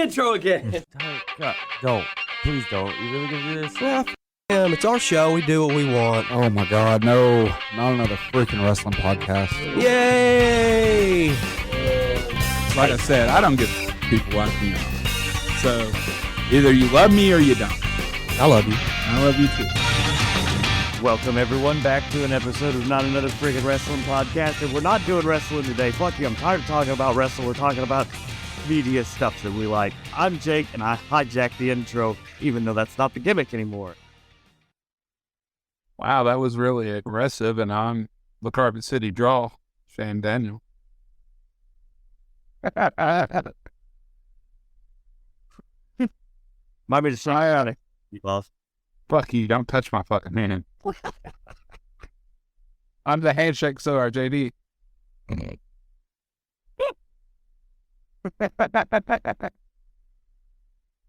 the intro again. God, don't. Please don't. You really gonna do this? Well, it's our show. We do what we want. Oh my God, no. Not another freaking wrestling podcast. Yay! Like I said, I don't get people watching me. So either you love me or you don't. I love you. I love you too. Welcome everyone back to an episode of Not Another Freaking Wrestling Podcast. And we're not doing wrestling today. Fuck you, I'm tired of talking about wrestling. We're talking about media stuff that we like. I'm Jake, and I hijacked the intro, even though that's not the gimmick anymore. Wow, that was really aggressive, and I'm the Carpet City Draw, Shane Daniel. Might be just try on it. Love. Fuck you, don't touch my fucking hand. I'm the handshake star, JD.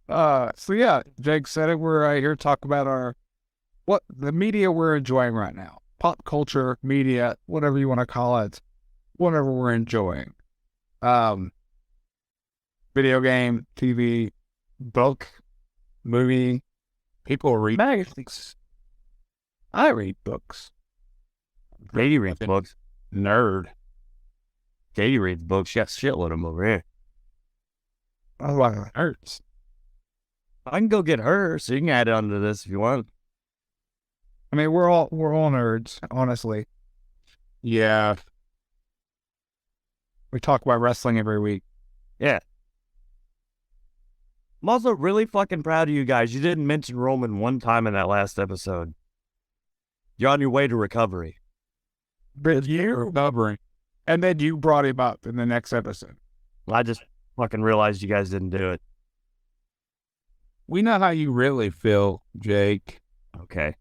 So yeah, Jake said it. We're here to talk about what the media we're enjoying right now. Pop culture, media, whatever you want to call it, whatever we're enjoying. Video game, TV, book, movie. People read magazines. I read books. Katie reads books. Nerd. Katie reads books. She got a shitload of them over here. I like nerds. I can go get her, so you can add on to this if you want. I mean, we're all nerds, honestly. Yeah. We talk about wrestling every week. Yeah. I'm also really fucking proud of you guys. You didn't mention Roman one time in that last episode. You're on your way to recovery. But you're recovering. And then you brought him up in the next episode. I just fucking realized you guys didn't do it. We know how you really feel, Jake. Okay.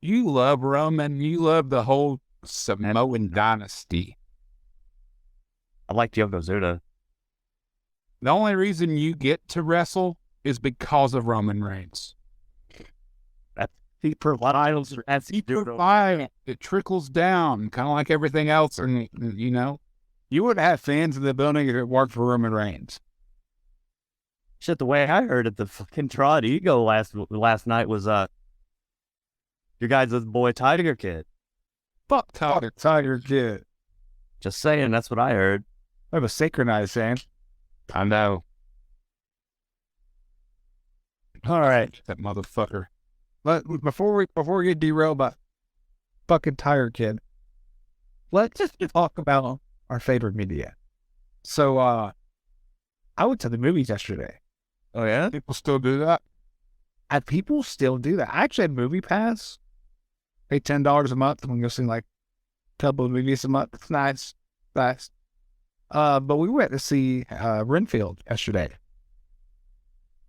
You love Roman. You love the whole Samoan dynasty. I like Yokozuna. The only reason you get to wrestle is because of Roman Reigns. He provides as he provides. It trickles down, kind of like everything else. And you know, you would have fans in the building if it weren't for Roman Reigns. Shit, the way I heard it, the fucking Trod Ego last night was your guys' boy Tiger Kid. Fuck Tiger Kid. Just saying, that's what I heard. I have a synchronized hand. I know. All right, that motherfucker. But before we get derailed by fucking Tiger Kid, let's just talk about our favorite media. So, I went to the movies yesterday. Oh yeah, people still do that. And people still do that. I actually had Movie Pass. Pay $10 a month. I'm guessing like a couple of movies a month. It's nice. But we went to see Renfield yesterday.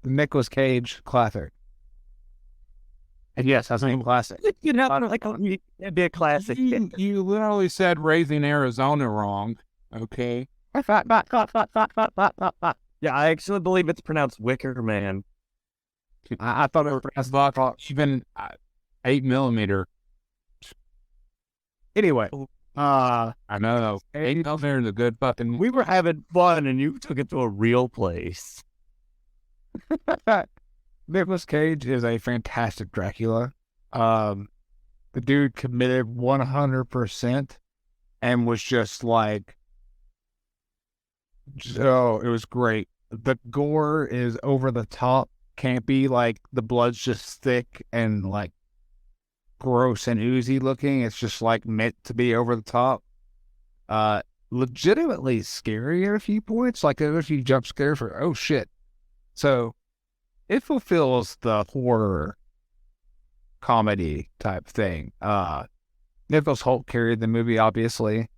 The Nicolas Cage classic. And yes, that's a classic. You know, it'd be a classic. You literally said Raising Arizona wrong. Okay. Yeah, I actually believe it's pronounced Wicker Man. I thought it was pronounced even 8mm. Anyway. I know. 8mm is a good fucking... We were having fun and you took it to a real place. Nicolas Cage is a fantastic Dracula. The dude committed 100% and was just like... Oh, it was great. The gore is over the top, campy, like the blood's just thick and like gross and oozy looking. It's just like meant to be over the top. Legitimately scary at a few points, like there were a few jump scares for oh shit. So it fulfills the horror comedy type thing. Nicholas Hoult carried the movie, obviously.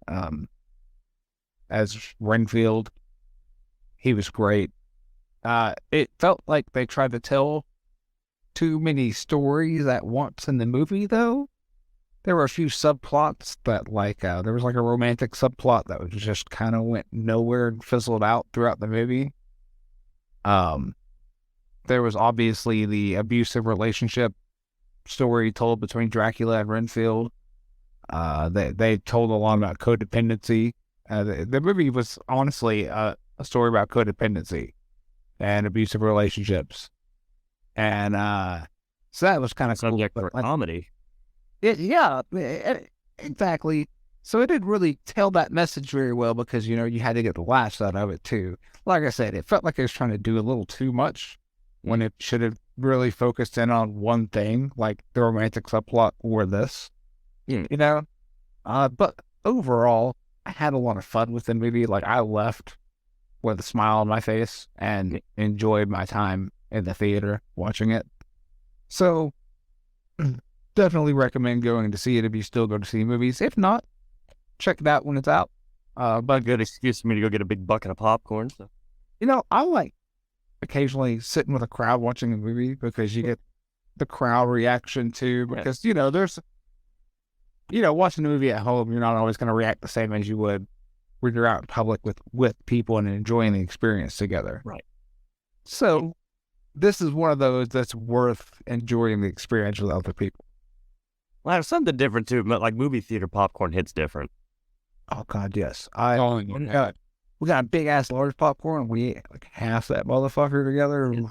As Renfield, he was great. It felt like they tried to tell too many stories at once in the movie, though. There were a few subplots that, like, there was like a romantic subplot that was just kind of went nowhere and fizzled out throughout the movie. There was obviously the abusive relationship story told between Dracula and Renfield. They told a lot about codependency. The movie was honestly a story about codependency and abusive relationships. And so that was kind of cool. Subject for comedy. Exactly. So it didn't really tell that message very well because, you had to get the laughs out of it too. Like I said, it felt like it was trying to do a little too much when it should have really focused in on one thing, like the romantic subplot or this, But overall, I had a lot of fun with the movie. Like, I left with a smile on my face and enjoyed my time in the theater watching it. So, definitely recommend going to see it if you still go to see movies. If not, check it out when it's out. But good excuse for me to go get a big bucket of popcorn. So. I like occasionally sitting with a crowd watching a movie because you get the crowd reaction too. Because, there's, watching a movie at home, you're not always going to react the same as you would when you're out in public with people and enjoying the experience together. Right. So this is one of those that's worth enjoying the experience with other people. Well, there's something different too, but like movie theater popcorn hits different. Oh God, yes. We got a big ass large popcorn and we ate like half that motherfucker together. Yeah.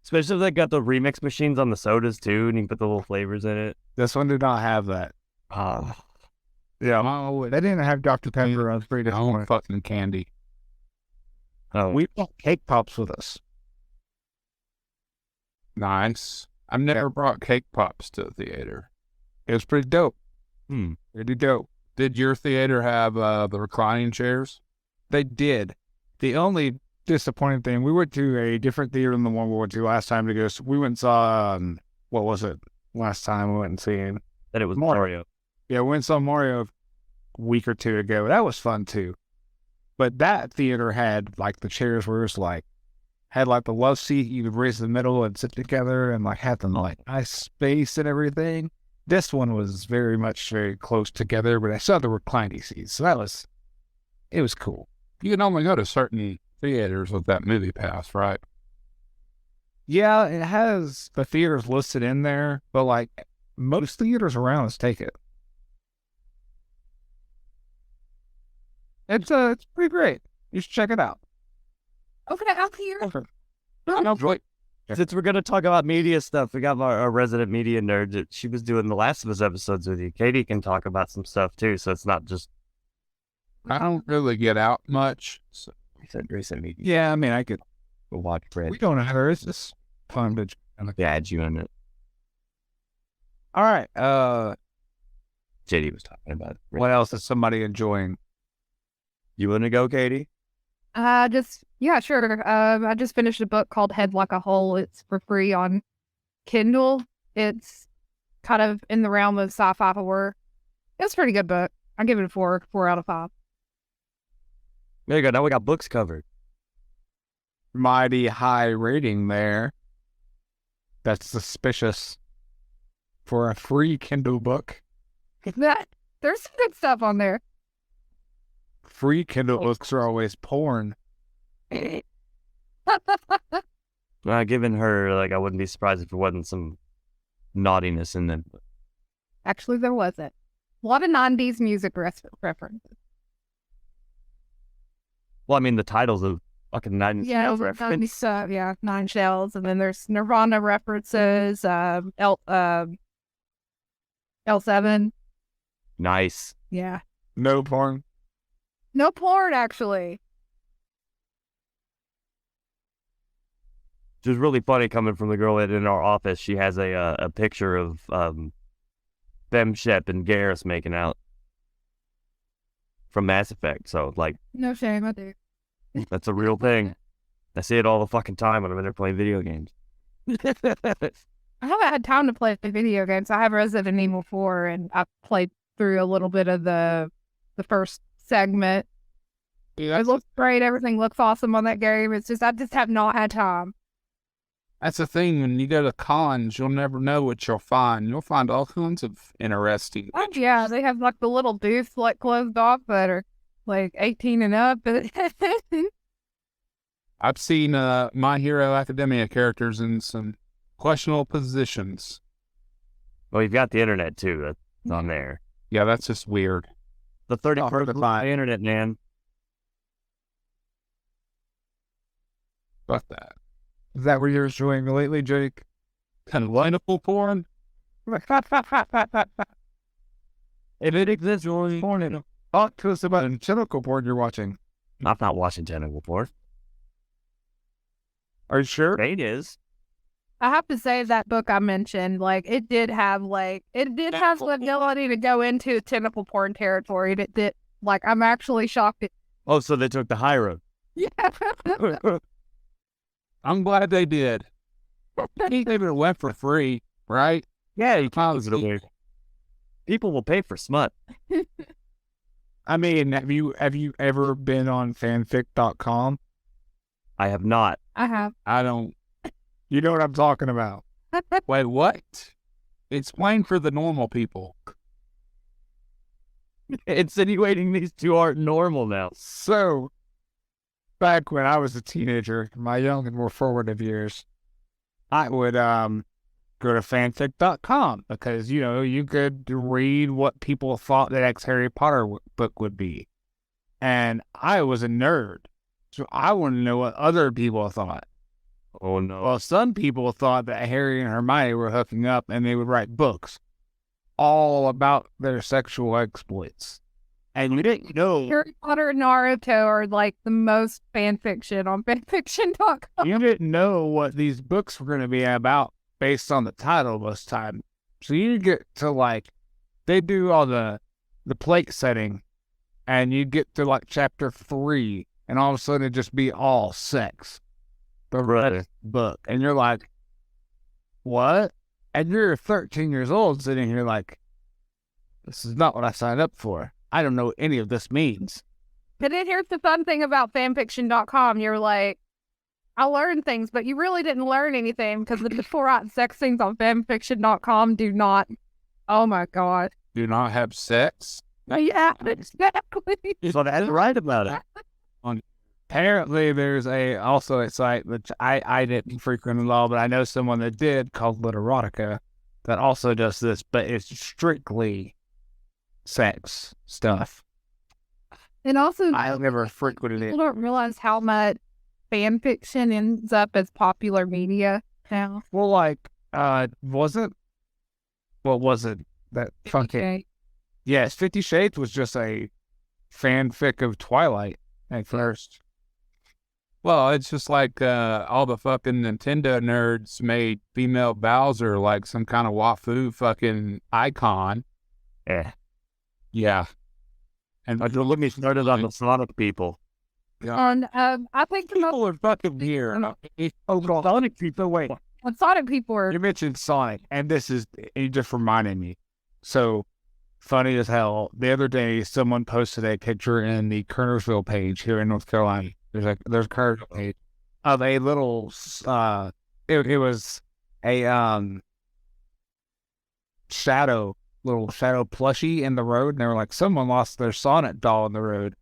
Especially if they got the remix machines on the sodas too, and you can put the little flavors in it. This one did not have that. Yeah. They didn't have Dr. Pepper. I was pretty disappointed. Fucking candy. Oh. We brought cake pops with us. Nice. I've never brought cake pops to the theater. It was pretty dope. Pretty dope. Did your theater have the reclining chairs? They did. The only disappointing thing, we went to a different theater than the one we went to last time to go. So we went and saw, what was it? Last time we went and seen. That it was Mario. Yeah, we went and saw Mario a week or two ago. That was fun too. But that theater had like the chairs where it's like, had like the love seat, you could raise the middle and sit together and like had them like nice space and everything. This one was very close together, but I saw the reclining seats. So it was cool. You can only go to certain theaters with that movie pass, right? Yeah, it has the theaters listed in there, but like most theaters around us take it. It's pretty great. You should check it out. Okay, out here. Since we're going to talk about media stuff, we got our resident media nerd. She was doing the Last of Us episodes with you. Katie can talk about some stuff too, so it's not just... I don't really get out much. So. You said recent media. Yeah, I mean, I could Go watch Fred. We don't either. It's just fun to add you in it. All right. JD was talking about it. What else is somebody enjoying? You want to go, Katie? Yeah, sure. I just finished a book called Head Like a Hole. It's for free on Kindle. It's kind of in the realm of sci-fi horror. It's a pretty good book. I give it a 4 out of 5. There you go. Now we got books covered. Mighty high rating there. That's suspicious for a free Kindle book. There's some good stuff on there. Free Kindle books are always porn. Given her, I wouldn't be surprised if there wasn't some naughtiness in them. Actually, there wasn't. A lot of 90s music references. Well, I mean, the titles of fucking 90s. Yeah, stuff. Yeah, Nine Shells, and then there's Nirvana references. L7. Nice. Yeah. No porn. No porn, actually. Which was really funny coming from the girl in our office. She has a picture of Them Shep and Garrus making out from Mass Effect. So, no shame, I do. That's a real thing. I see it all the fucking time when I'm in there playing video games. I haven't had time to play video games. I have Resident Evil 4, and I played through a little bit of the first segment. Yeah, it looks great. Everything looks awesome on that game. It's just I just have not had time. That's the thing. When you go to cons, you'll never know what you'll find. You'll find all kinds of interesting. Oh, yeah, they have the little booths closed off that are 18 and up. I've seen My Hero Academia characters in some questionable positions. Well, you've got the internet too. That's on there. Yeah, that's just weird. The 31st internet, man. Fuck that. Is that what you're enjoying lately, Jake? Tentacle porn? If it exists, you're only porn in it. Talk to us about the tentacle porn you're watching. I'm not watching tentacle porn. Are you sure? It is. I have to say that book I mentioned, like, it did have the ability to go into tentacle porn territory. It did, like, I'm actually shocked. Oh, so they took the high road. Yeah. I'm glad they did. They even went for free, right? Yeah, you can't. People will pay for smut. I mean, have you ever been on fanfic.com? I have not. I have. I don't. You know what I'm talking about. Wait, what? Explain for the normal people. Insinuating these two aren't normal now. So, back when I was a teenager, my young and more formative years, I would go to fanfic.com because, you know, you could read what people thought the next Harry Potter book would be. And I was a nerd, so I wanted to know what other people thought. Oh, no. Well, some people thought that Harry and Hermione were hooking up and they would write books all about their sexual exploits. And you didn't know. Harry Potter and Naruto are like the most fan fiction on fanfiction.com. You didn't know what these books were going to be about based on the title most time. So you get to, like, they do all the plate setting, and you get to, like, chapter 3, and all of a sudden it just be all sex. The rest book. And you're like, what? And you're 13 years old sitting here like, this is not what I signed up for. I don't know what any of this means. But then here's the fun thing about fanfiction.com. You're like, I learned things, but you really didn't learn anything because the people writing sex things on fanfiction.com do not. Oh my God. Do not have sex? Yeah, exactly. So that's right about it. Apparently, there's also a site which I didn't frequent at all, but I know someone that did called Literotica that also does this, but it's strictly sex stuff. And also, I never frequented it. people don't realize how much fan fiction ends up as popular media now. Well, like, what was it? That fucking... Okay. Yes, 50 Shades was just a fanfic of Twilight at first. Well, it's just like all the fucking Nintendo nerds made female Bowser like some kind of wafu fucking icon. Yeah. Yeah. And Let me start it on the Sonic people. On, I think the most People are fucking weird. Sonic people, wait. on Sonic people are You mentioned Sonic, and it just reminded me. So, funny as hell, the other day, someone posted a picture in the Kernersville page here in North Carolina. There's a Kernersville page of a little, it was a little shadow plushie in the road, and they were like, someone lost their Sonic doll in the road.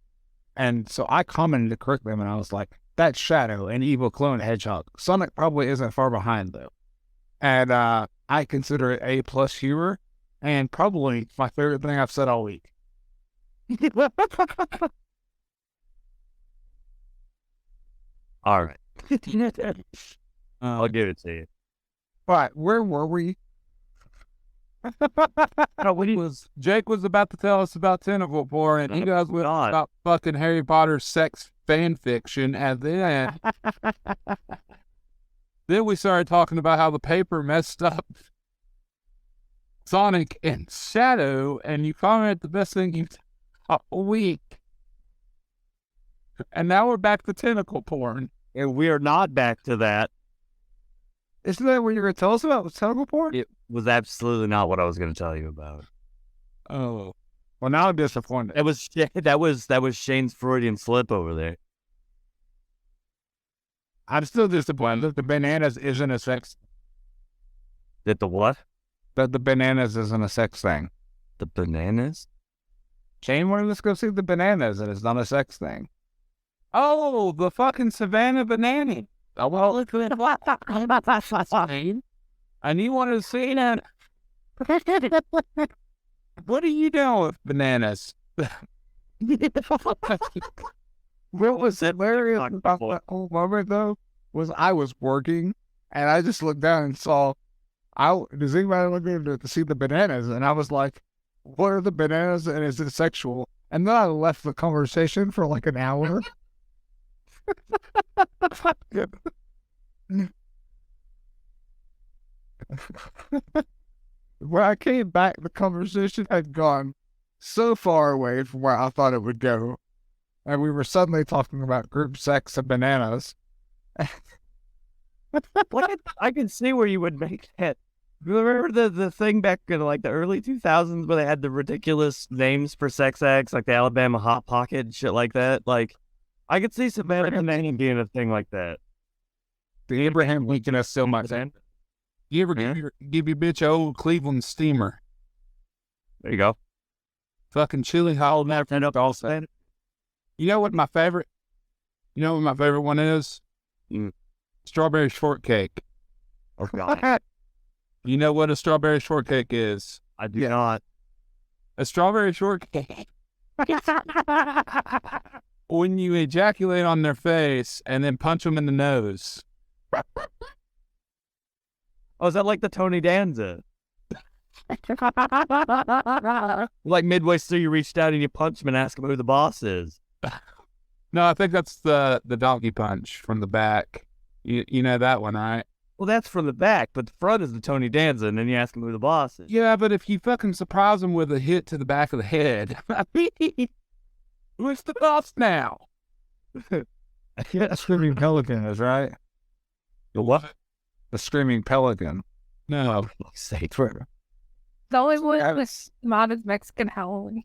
And so I commented to curriculum, and I was like, that's Shadow, an evil clone Hedgehog. Sonic probably isn't far behind, though. And I consider it A+ humor, and probably my favorite thing I've said all week. All right. I'll give it to you. All right, where were we? Jake was about to tell us about Tentacle porn, and he guys went on about fucking Harry Potter sex fan fiction, and then we started talking about how the paper messed up Sonic and Shadow, and you commented the best thing you've done all week. And now we're back to tentacle porn. And we are not back to that. Isn't that what you were going to tell us about? Was tentacle porn? It was absolutely not what I was going to tell you about. Oh. Well, now I'm disappointed. That was Shane's Freudian slip over there. I'm still disappointed. The bananas isn't a sex. That the what? That the bananas isn't a sex thing. The bananas? Shane wanted us to go see the bananas, and it's not a sex thing. Oh, the fucking Savannah Banana. Oh, well, look at that. And you wanted to see that? What are you doing with bananas? Where was it? Where is that whole moment, though? was I was working, and I just looked down and saw, does anybody look there to see the bananas? And I was like, what are the bananas, and is it sexual? And then I left the conversation for like an hour. When I came back, the conversation had gone so far away from where I thought it would go. And we were suddenly talking about group sex and bananas. I can see where you would make that. Remember the thing back in like the early 2000s where they had the ridiculous names for sex acts, like the Alabama Hot Pocket and shit like that? Like, I could see Savannah being a thing like that. The Abraham Lincoln is still my fan. You ever give your bitch a old Cleveland steamer? There you go. Fucking chili hot never end up all set. You know what my favorite one is? Strawberry shortcake. Oh, God. You know what a strawberry shortcake is? I do not. A strawberry shortcake. When you ejaculate on their face and then punch them in the nose. Oh, is that like the Tony Danza? Like midway through, you reached out and you punched him and asked him who the boss is. No, I think that's the donkey punch from the back. You know that one, right? Well, that's from the back, but the front is the Tony Danza, and then you ask him who the boss is. Yeah, but if you fucking surprise him with a hit to the back of the head, who's the boss now? Yeah, Screaming Pelican is right. The what? The Screaming Pelican. No. Say The only one that's not as Mexican Halloween.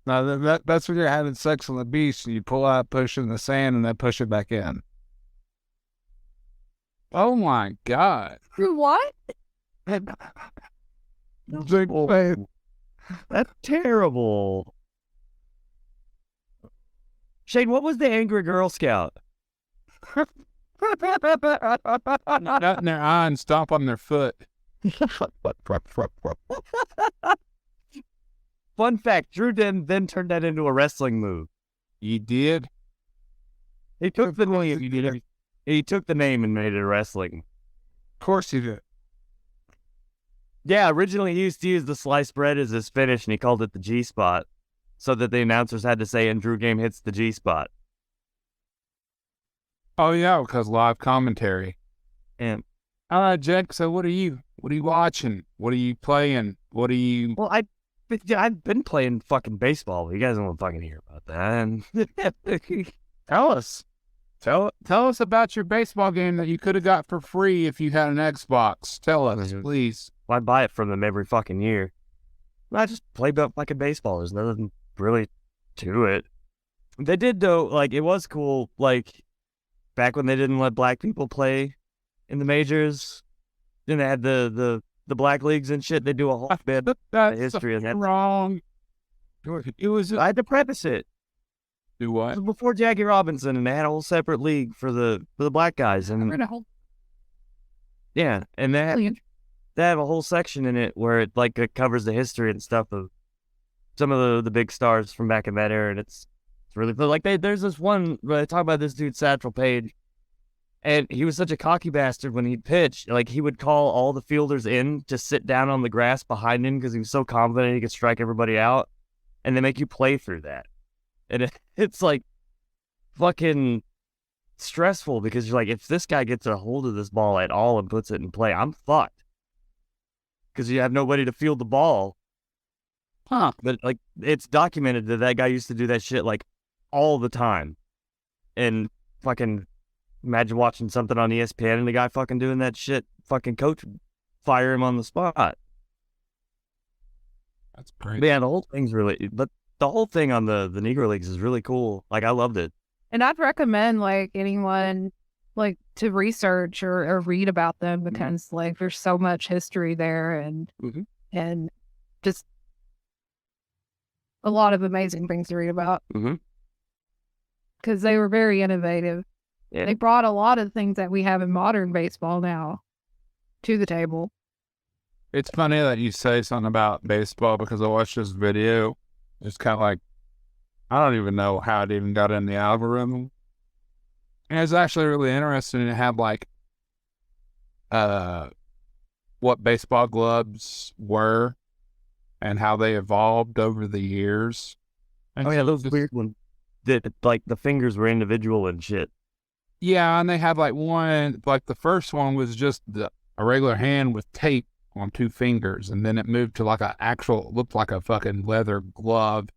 No, that's when you're having sex on the beach and you pull out, push in the sand, and then push it back in. Oh my God. What? That's terrible. Shane, what was the angry Girl Scout? Nut in their eye and stomp on their foot. Fun fact, Drew then turned that into a wrestling move. You did? He took the name. He took the name and made it a wrestling. Of course he did. Yeah, originally he used to use the sliced bread as his finish, and he called it the G-spot, so that the announcers had to say, and Drew Game hits the G-spot. Oh yeah, because live commentary. And all right, Jack, so what are you watching? What are you playing? What are you... well, I've been playing fucking baseball. You guys don't want to fucking hear about that. Tell us. Tell us about your baseball game that you could have got for free if you had an Xbox. Tell us, please. Well, I buy it from them every fucking year. I just play fucking baseball. There's nothing really to it. They did, though, like, it was cool, like, back when they didn't let black people play in the majors. Then they had the black leagues and shit. They do a whole bit of history of that. Wrong. It was... I had to preface it. Do It what? was before Jackie Robinson, and they had a whole separate league for the black guys. And yeah, and they have a whole section in it where it covers the history and stuff of some of the big stars from back in that era, and it's really like there's this one where they talk about this dude Satchel Paige, and he was such a cocky bastard when he'd pitch. Like, he would call all the fielders in to sit down on the grass behind him because he was so confident he could strike everybody out, and they make you play through that. And it's like fucking stressful because you're like, if this guy gets a hold of this ball at all and puts it in play, I'm fucked. Because you have nobody to field the ball. Huh. But like, it's documented that guy used to do that shit like all the time. And fucking imagine watching something on ESPN and the guy fucking doing that shit, fucking coach fire him on the spot. That's great. But yeah, the whole thing's really, but the whole thing on the Negro Leagues is really cool. Like, I loved it. And I'd recommend like anyone like to research or read about them because like there's so much history there and just a lot of amazing things to read about. Because they were very innovative. Yeah. They brought a lot of things that we have in modern baseball now to the table. It's funny that you say something about baseball because I watched this video. It's kind of like, I don't even know how it even got in the algorithm. And it's actually really interesting to have like what baseball gloves were and how they evolved over the years. And Oh yeah, those just- weird ones. That like the fingers were individual and shit. Yeah, and they had like one, like the first one was just a regular hand with tape on 2 fingers, and then it moved to like looked like a fucking leather glove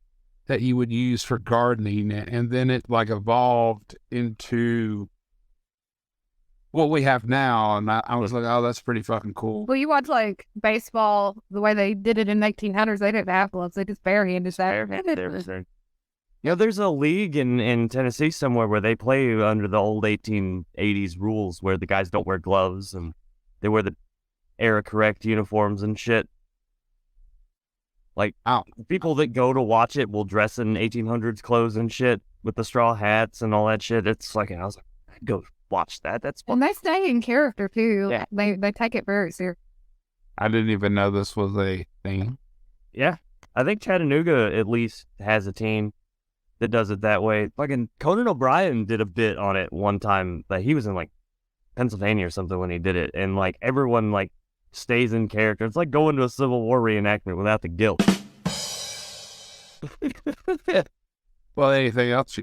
that you would use for gardening, and then it like evolved into what we have now, and I was like, oh, that's pretty fucking cool. Well, you watch like baseball, the way they did it in the 1800s, they didn't have gloves. They just barehanded that. You know, there's a league in Tennessee somewhere where they play under the old 1880s rules where the guys don't wear gloves and they wear the era correct uniforms and shit. Like, people that go to watch it will dress in 1800s clothes and shit with the straw hats and all that shit. It's like, I was like, I'd go watch that. That's fun. And they stay in character too. Yeah. They take it very serious. I didn't even know this was a thing. Yeah. I think Chattanooga at least has a team that does it that way. Fucking Conan O'Brien did a bit on it one time. Like, he was in like Pennsylvania or something when he did it, and like everyone like stays in character. It's like going to a Civil War reenactment without the guilt. Well, anything else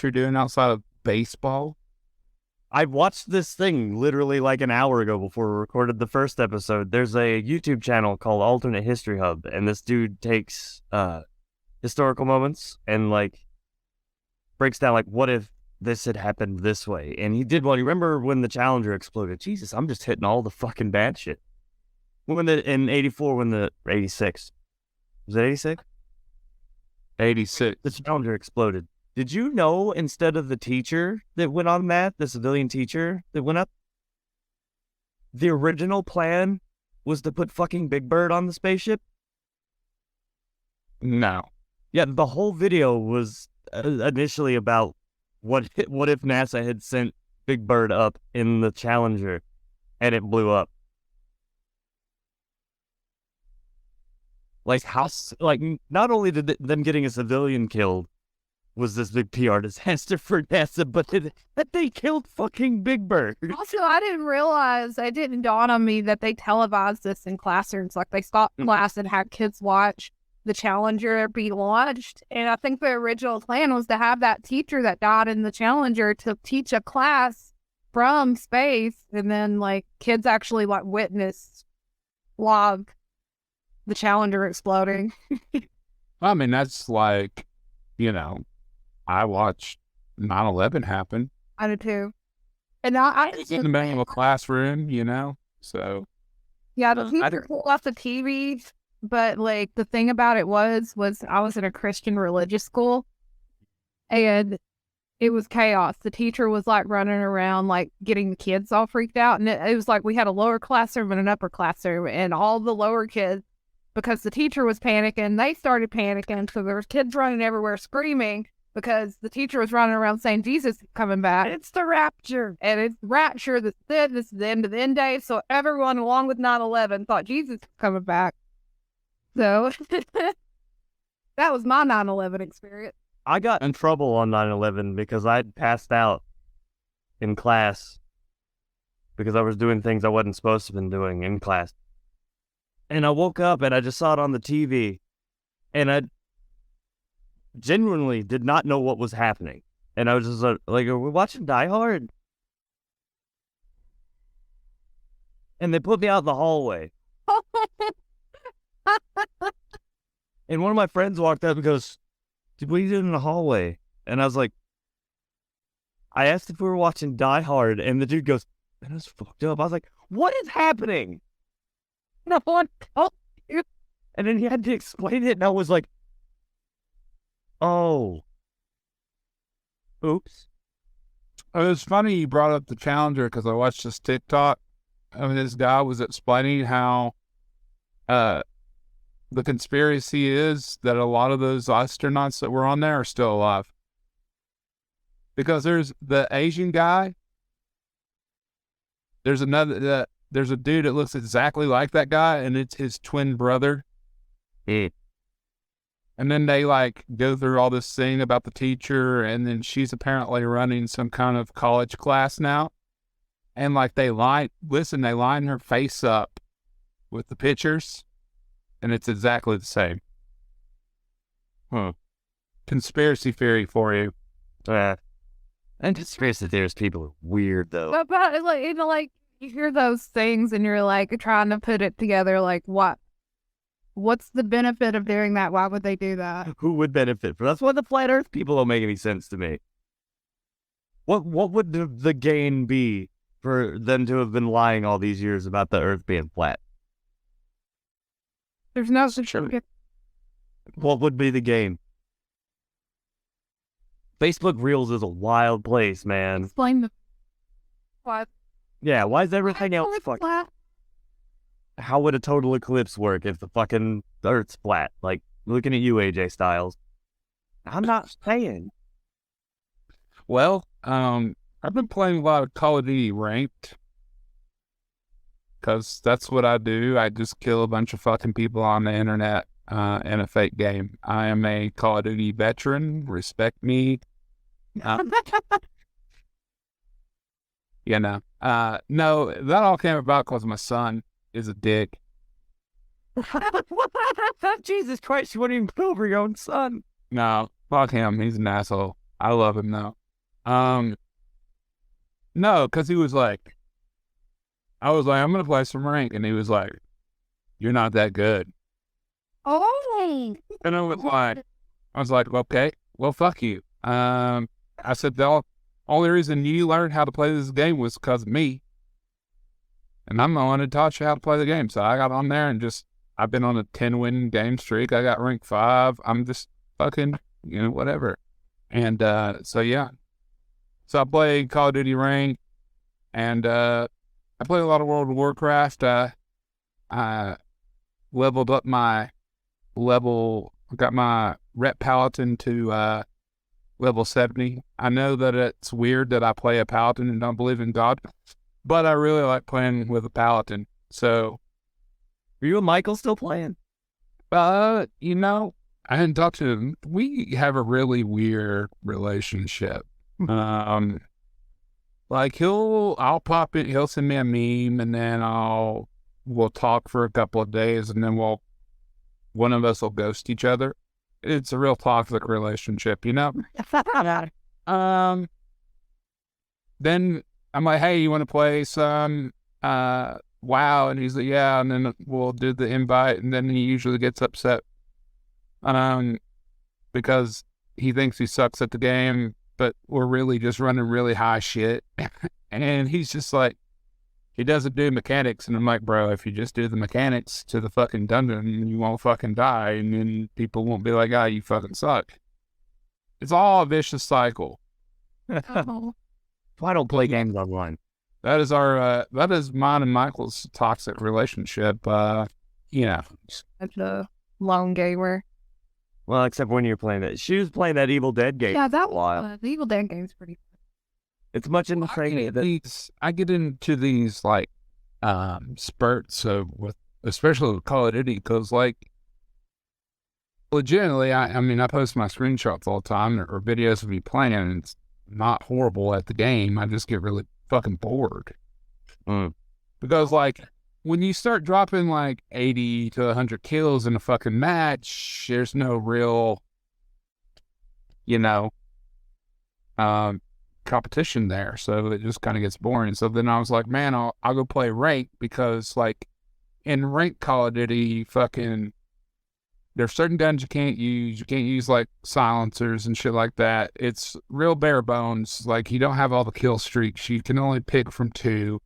you're doing outside of baseball? I watched this thing literally like an hour ago before we recorded the first episode. There's a YouTube channel called Alternate History Hub, and this dude takes historical moments and like breaks down like, what if this had happened this way? And he did one. You remember when the Challenger exploded? Jesus, I'm just hitting all the fucking bad shit. In 84, when the 86, was it 86? 86. The Challenger exploded. Did you know instead of the teacher that went on that, the civilian teacher that went up, the original plan was to put fucking Big Bird on the spaceship? No. Yeah, the whole video was initially about what if NASA had sent Big Bird up in the Challenger and it blew up. Like, not only did them getting a civilian killed was this big PR disaster for NASA, but that they killed fucking Big Bird. Also, I didn't realize, it didn't dawn on me that they televised this in classrooms. Like, they stopped class and had kids watch the Challenger be launched. And I think the original plan was to have that teacher that died in the Challenger to teach a class from space. And then, like, kids actually, like, witnessed live the Challenger exploding. I mean, that's like, I watched 9/11 happen. I did too. And I In the middle of a classroom, so. yeah, the teacher pulled off the TV, but like the thing about it was I was in a Christian religious school, and it was chaos. The teacher was like running around, like getting the kids all freaked out, and it was like we had a lower classroom and an upper classroom, and all the lower kids, because the teacher was panicking, they started panicking, so there was kids running everywhere screaming, because the teacher was running around saying Jesus is coming back. It's the rapture. And it's the rapture that's it. This is the end of the end days. So everyone, along with 9/11, thought Jesus was coming back. So that was my 9/11 experience. I got in trouble on 9/11 because I'd passed out in class because I was doing things I wasn't supposed to have been doing in class. And I woke up and I just saw it on the TV, and I genuinely did not know what was happening. And I was just like, are we watching Die Hard? And they put me out in the hallway. And one of my friends walked up and goes, "What are you doing in the hallway?" And I was like, I asked if we were watching Die Hard, and the dude goes, "That was fucked up." I was like, what is happening? No one told you. And then he had to explain it, and I was like, oh. Oops. It was funny you brought up the Challenger because I watched this TikTok. I mean, this guy was explaining how the conspiracy is that a lot of those astronauts that were on there are still alive. Because there's the Asian guy. There's there's a dude that looks exactly like that guy, and it's his twin brother. Mm. And then they like go through all this thing about the teacher, and then she's apparently running some kind of college class now. And like they line her face up with the pictures, and it's exactly the same. Conspiracy theory for you. And conspiracy theorists, people are weird though. But like, like you hear those things and you're like trying to put it together. Like, what's the benefit of doing that? Why would they do that? Who would benefit from that's why the flat Earth people don't make any sense to me. What would the gain be for them to have been lying all these years about the Earth being flat? There's no What would be the gain? Facebook Reels is a wild place, man. explain the what. Yeah, why is everything else fucked? Flat? How would a total eclipse work if the fucking Earth's flat? Like, looking at you, AJ Styles. I'm not saying. Well, I've been playing a lot of Call of Duty Ranked. Because that's what I do. I just kill a bunch of fucking people on the internet in a fake game. I am a Call of Duty veteran. Respect me. No, that all came about because my son is a dick. Jesus Christ, you wouldn't even put over your own son. No, fuck him. He's an asshole. I love him though. No, because he was like, I was like, I'm going to play some rank. And he was like, you're not that good. Oh. And I was like, okay, well, fuck you. I said, the only reason you learned how to play this game was because of me. And I'm the one who taught you how to play the game. So I got on there and I've been on a 10-win game streak. I got rank 5. I'm just fucking, whatever. And so, yeah. So I play Call of Duty Rank. And I play a lot of World of Warcraft. I leveled up my got my rep paladin to level 70. I know that it's weird that I play a paladin and don't believe in God, but I really like playing with a paladin. So, Are you and Michael still playing? I hadn't talked to him. We have a really weird relationship. Like I'll pop in, he'll send me a meme, and then we'll talk for a couple of days, and then one of us will ghost each other. It's a real toxic relationship, Then I'm like, hey, you want to play some WoW? And he's like, yeah. And then we'll do the invite, and then he usually gets upset because he thinks he sucks at the game, but we're really just running really high shit. And he's just like, he doesn't do mechanics. And I'm like, bro, if you just do the mechanics to the fucking dungeon, you won't fucking die. And then people won't be like, you fucking suck. It's all a vicious cycle. Oh. I don't play games online. That is that is mine and Michael's toxic relationship. Such a lone gamer. Well, except when you're playing that. She was playing that Evil Dead game Yeah, that for a while. the Evil Dead game's pretty fun. It's much in the same that I get into these like spurts especially with Call of Duty, because like legitimately, I post my screenshots all the time or videos of me playing, and it's not horrible at the game. I just get really fucking bored. Because like when you start dropping like 80 to 100 kills in a fucking match, there's no real, competition there. So it just kind of gets boring. So then I was like, man, I'll go play rank, because like in rank Call of Duty, fucking there's certain guns you can't use. You can't use like silencers and shit like that. It's real bare bones. Like you don't have all the kill streaks. You can only pick from 2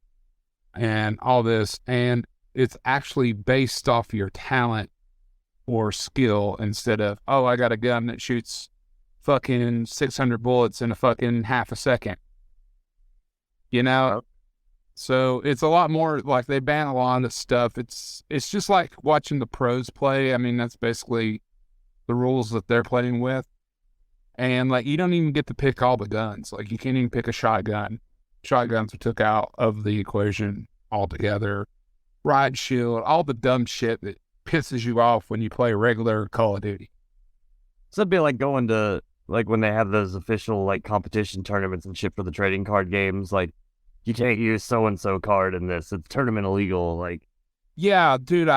and all this. And it's actually based off your talent or skill instead of, I got a gun that shoots fucking 600 bullets in a fucking half a second. So it's a lot more like they ban a lot of stuff. It's just like watching the pros play. I mean, that's basically the rules that they're playing with. And like, you don't even get to pick all the guns. Like you can't even pick a shotgun. Shotguns are took out of the equation altogether. Riot shield, all the dumb shit that pisses you off when you play regular Call of Duty. So it'd be like going to, like, when they have those official, like, competition tournaments and shit for the trading card games, like, you can't use so-and-so card in this. It's tournament illegal, like. Yeah, dude,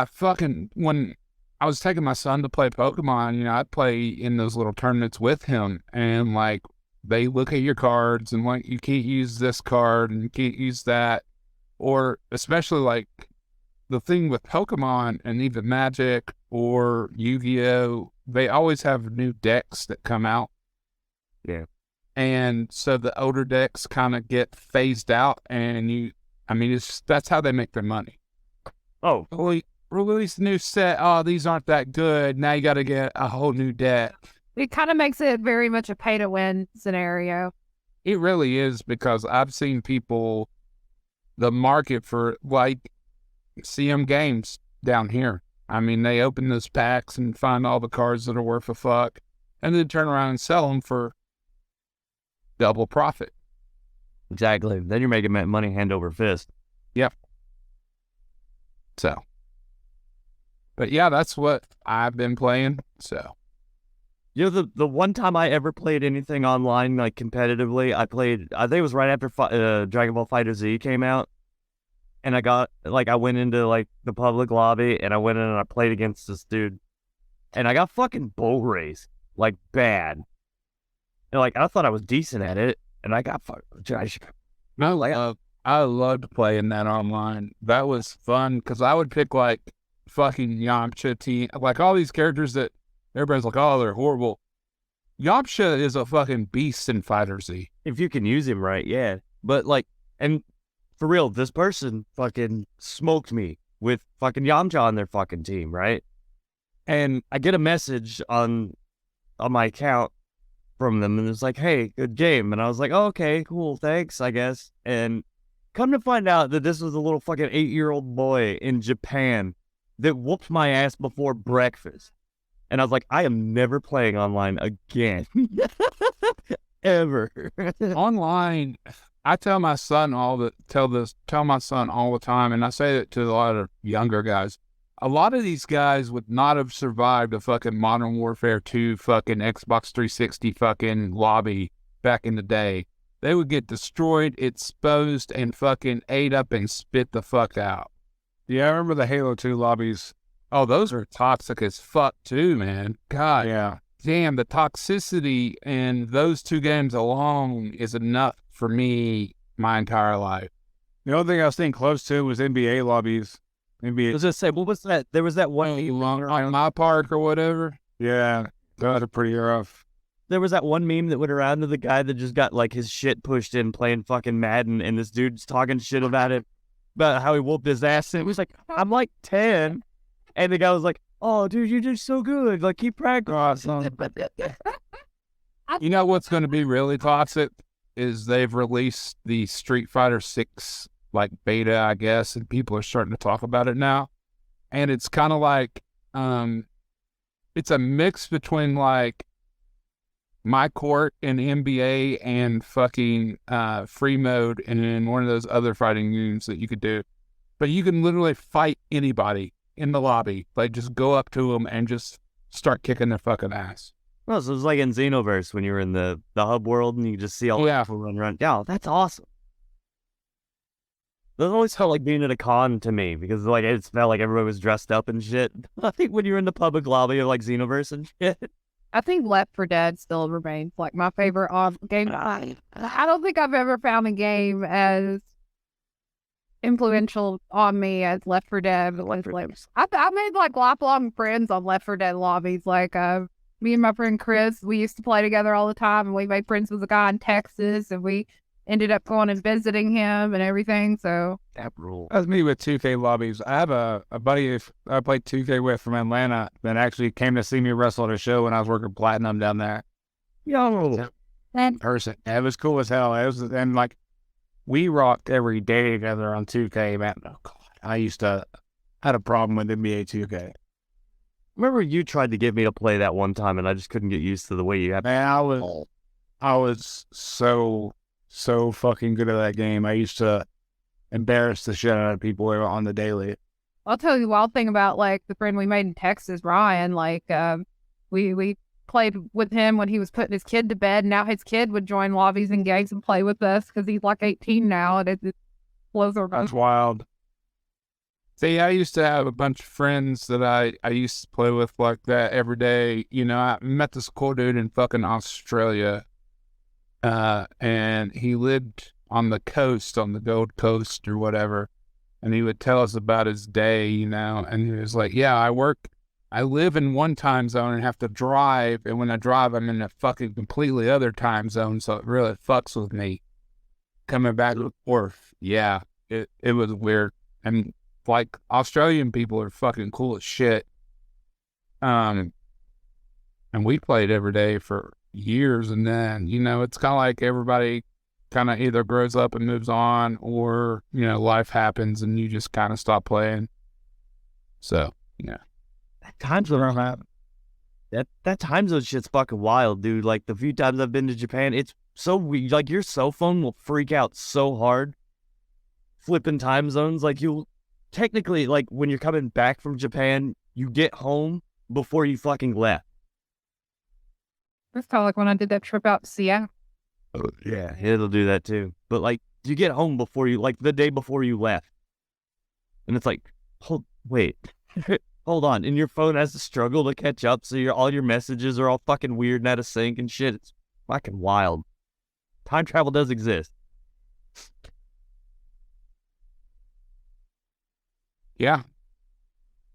when I was taking my son to play Pokemon, I'd play in those little tournaments with him, and, like, they look at your cards, and, like, you can't use this card, and you can't use that, or especially, like, the thing with Pokemon and even Magic or Yu-Gi-Oh, they always have new decks that come out. Yeah. And so the older decks kind of get phased out, and that's how they make their money. Oh, Release a new set. Oh, these aren't that good. Now you got to get a whole new deck. It kind of makes it very much a pay-to-win scenario. It really is, because I've seen people, the market for, like, CM Games down here. I mean, they open those packs and find all the cards that are worth a fuck, and then turn around and sell them for double profit. exactly. Then you're making money hand over fist. So, but yeah, that's what I've been playing. So, The one time I ever played anything online, like, competitively, I think it was right after Dragon Ball FighterZ came out. And I went into, like, the public lobby, and I went in and I played against this dude. And I got fucking bull raced, like, bad. And, like, I thought I was decent at it, and I got I loved playing that online. That was fun, because I would pick, like, fucking Yamcha team, like, all these characters that everybody's like, oh, they're horrible. Yamcha is a fucking beast in Fighter Z. if you can use him right, yeah. But, like, and for real, this person fucking smoked me with fucking Yamcha on their fucking team, right? And I get a message on my account from them, and it's like, hey, good game. And I was like, oh, okay, cool, thanks, I guess. And come to find out that this was a little fucking 8-year-old boy in Japan that whooped my ass before breakfast. And I was like, I am never playing online again. Ever. Online, I tell my son all the time, and I say it to a lot of younger guys. A lot of these guys would not have survived a fucking Modern Warfare 2 fucking Xbox 360 fucking lobby back in the day. They would get destroyed, exposed, and fucking ate up and spit the fuck out. Yeah, I remember the Halo 2 lobbies. Oh, those are toxic as fuck too, man. God. Yeah. Damn, the toxicity in those two games alone is enough for me my entire life. The only thing I was staying close to was NBA lobbies. I NBA. was just say, what was that? There was that one meme On my park or whatever. Yeah, those are pretty rough. There was that one meme that went around to the guy that just got, like, his shit pushed in playing fucking Madden, and this dude's talking shit about it, about how he whooped his ass. And it was like, I'm like 10. And the guy was like, oh, dude, you're just so good. Like, keep practicing. You know what's going to be really toxic is they've released the Street Fighter 6 like beta, I guess, and people are starting to talk about it now. And it's kind of like, it's a mix between like My Court and NBA and fucking free mode and then one of those other fighting games that you could do. But you can literally fight anybody in the lobby. Like, just go up to them and just start kicking their fucking ass. Well, so it was like in Xenoverse when you were in the hub world and you just see all the people run around. Yeah, that's awesome. That always felt like being at a con to me because, like, it felt like everybody was dressed up and shit. I think when you're in the public lobby of, like, Xenoverse and shit. I think Left 4 Dead still remains like my favorite game. I don't think I've ever found a game as influential on me as Left 4 Dead. I made like lifelong friends on Left 4 Dead lobbies. Like me and my friend Chris, we used to play together all the time, and we made friends with a guy in Texas, and we ended up going and visiting him and everything. So that rule. That's me with 2K lobbies. I have a buddy I played 2K with from Atlanta that actually came to see me wrestle at a show when I was working Platinum down there. Yo. In person. It was cool as hell. And like, we rocked every day together on 2K, man. Oh, God. I had a problem with NBA 2K. Remember you tried to get me to play that one time and I just couldn't get used to the way you had. Man, I was so fucking good at that game. I used to embarrass the shit out of people on the daily. I'll tell you a wild thing about like the friend we made in Texas, Ryan. Like we played with him when he was putting his kid to bed. Now his kid would join lobbies and gangs and play with us because he's like 18 now, and it blows our That's wild. See, I used to have a bunch of friends that I used to play with like that every day. You know, I met this cool dude in fucking Australia, and he lived on the coast, on the Gold Coast or whatever, and he would tell us about his day, you know, and he was like, yeah, I live in one time zone and have to drive, and when I drive, I'm in a fucking completely other time zone, so it really fucks with me. Coming back and forth, yeah, it was weird. And like, Australian people are fucking cool as shit. And we played every day for years, and then, you know, it's kind of like everybody kind of either grows up and moves on, or, you know, life happens and you just kind of stop playing. So, yeah. Time zone, that time zone shit's fucking wild, dude. Like, the few times I've been to Japan, it's so weird. Like, your cell phone will freak out so hard flipping time zones. Like, you'll technically, like, when you're coming back from Japan, you get home before you fucking left. It's kind of like when I did that trip out to Seattle. Oh, yeah, it'll do that too. But, like, you get home before you, like, the day before you left. And it's like, wait. Hold on, and your phone has to struggle to catch up, so all your messages are all fucking weird and out of sync and shit. It's fucking wild. Time travel does exist. Yeah.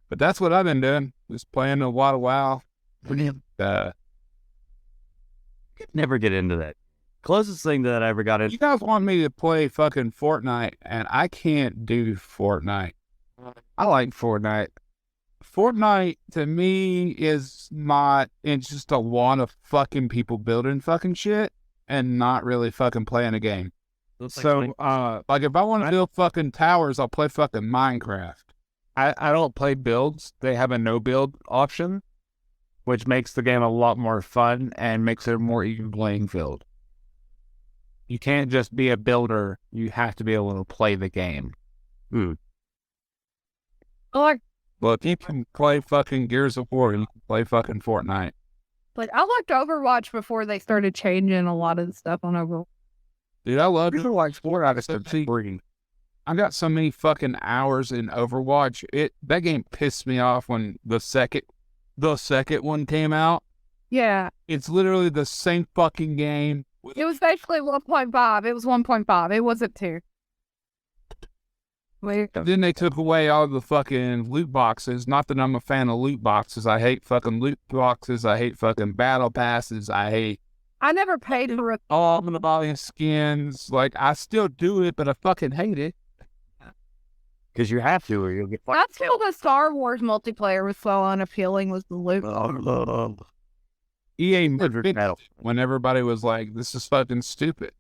But that's what I've been doing, just playing a lot of WoW. Never get into that. Closest thing that I ever got into. You guys want me to play fucking Fortnite, and I can't do Fortnite. I like Fortnite. Fortnite, to me, it's just a lot of fucking people building fucking shit and not really fucking playing a game. So, like, if I want to build fucking towers, I'll play fucking Minecraft. I don't play builds. They have a no build option, which makes the game a lot more fun and makes it a more even playing field. You can't just be a builder. You have to be able to play the game. Well, if you can play fucking Gears of War, you can play fucking Fortnite. Like, I liked Overwatch before they started changing a lot of the stuff on Overwatch. Dude, I love Gears of War Fortnite. I got so many fucking hours in Overwatch. That game pissed me off when the second one came out. Yeah. It's literally the same fucking game. It was basically 1.5. It was 1.5. It wasn't 2. Then they took away all the fucking loot boxes. Not that I'm a fan of loot boxes. I hate fucking loot boxes. I hate fucking battle passes. I never paid for it. all the body skins. Like, I still do it, but I fucking hate it. Because you have to, or you'll get fucked. That's still the Star Wars multiplayer was so unappealing, was the loot. EA murdered Battlefront. When everybody was like, this is fucking stupid.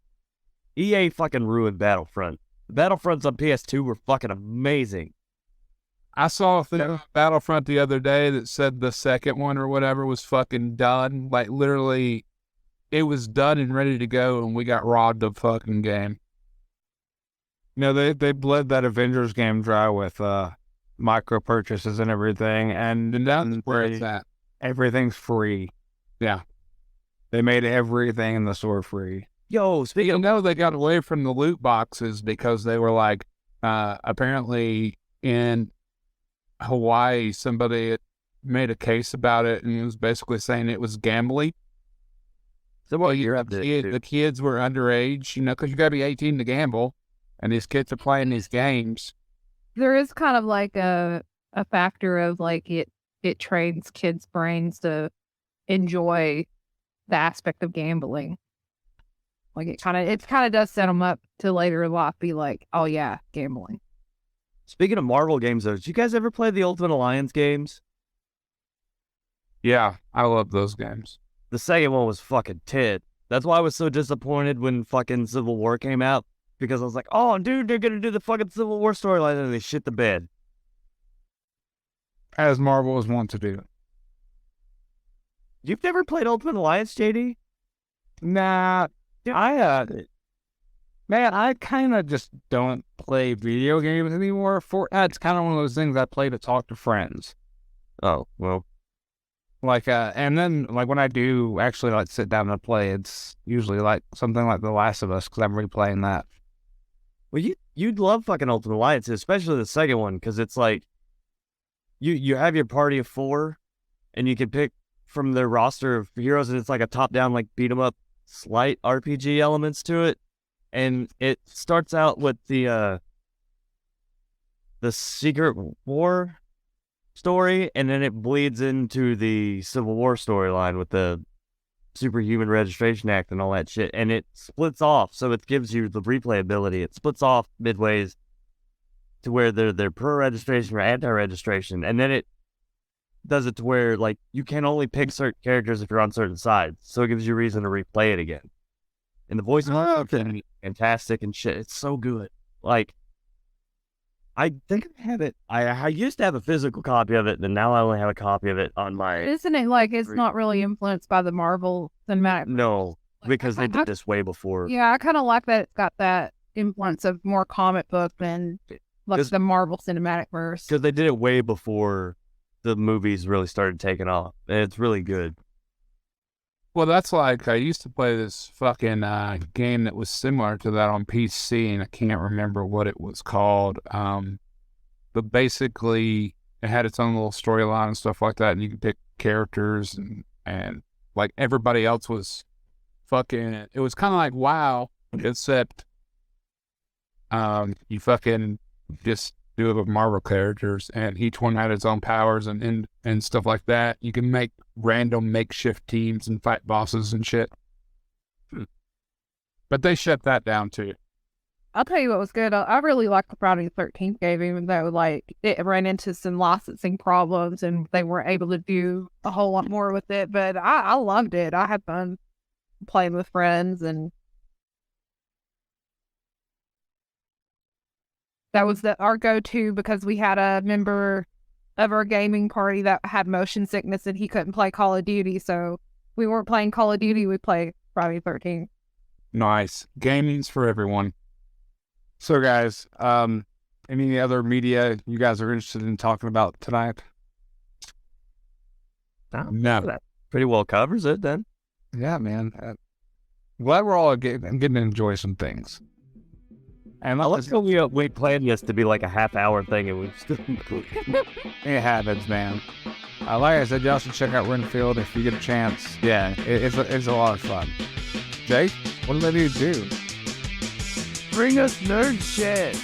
EA fucking ruined Battlefront. The Battlefronts on PS2 were fucking amazing. I saw a thing on Battlefront the other day that said the second one or whatever was fucking done. Like, literally, it was done and ready to go, and we got robbed of fucking game. You know, they bled that Avengers game dry with micro purchases and everything, and that's where it's at. Everything's free. Yeah. They made everything in the store free. Yo, speaking of... No, they got away from the loot boxes because they were like, apparently in Hawaii, somebody had made a case about it and it was basically saying it was gambling. So what you're up to? The kids were underage, you know, because you got to be 18 to gamble, and these kids are playing these games. There is kind of like a factor of like it trains kids' brains to enjoy the aspect of gambling. Like, it kind of does set them up to later in life be like, oh yeah, gambling. Speaking of Marvel games, though, did you guys ever play the Ultimate Alliance games? Yeah, I love those games. The second one was fucking tit. That's why I was so disappointed when fucking Civil War came out, because I was like, oh, dude, they're gonna do the fucking Civil War storyline, and they shit the bed. As Marvel is wont to do. You've never played Ultimate Alliance, JD? Nah, I kind of just don't play video games anymore. Fortnite's kind of one of those things I play to talk to friends. Oh, well. Like, and then like when I do actually like sit down and play, it's usually like something like The Last of Us because I'm replaying that. Well, you'd love fucking Ultimate Alliance, especially the second one, because it's like you have your party of 4, and you can pick from their roster of heroes, and it's like a top-down like beat 'em up, slight RPG elements to it, and it starts out with the Secret War story, and then it bleeds into the Civil War storyline with the Superhuman Registration Act and all that shit, and it splits off, so it gives you the replayability. It splits off midways to where they're pro-registration or anti-registration, and then it does it to where like you can only pick certain characters if you're on certain sides, so it gives you a reason to replay it again. And the voice is fantastic and shit. It's so good. Like, I think I have it. I used to have a physical copy of it, and now I only have a copy of it on my... Isn't it like it's not really influenced by the Marvel cinematic? No, because they did this way before. Yeah, I kind of like that it's got that influence of more comic book than like the Marvel cinematic verse. Because they did it way before the movies really started taking off, and it's really good. Well, that's like, I used to play this fucking game that was similar to that on PC, and I can't remember what it was called. But basically, it had its own little storyline and stuff like that, and you could pick characters, and like everybody else was fucking, it was kind of like WoW, except you fucking just do it with Marvel characters, and each one had its own powers and stuff like that. You can make random makeshift teams and fight bosses and shit. But they shut that down too. I'll tell you what was good. I really liked the Friday the 13th game, even though like it ran into some licensing problems and they weren't able to do a whole lot more with it. But I loved it. I had fun playing with friends, and that was our go-to because we had a member of our gaming party that had motion sickness and he couldn't play Call of Duty. So we weren't playing Call of Duty. We played Friday the 13th. Nice. Gaming's for everyone. So guys, any other media you guys are interested in talking about tonight? No. That pretty well covers it then. Yeah, man. Glad we're all getting to enjoy some things. And let's go. We planned this to be like a half-hour thing, and we still... It happens, man. Like I said, y'all should check out Renfield if you get a chance. Yeah, it's a lot of fun. Jake, what do they need to do? Bring us nerd shit.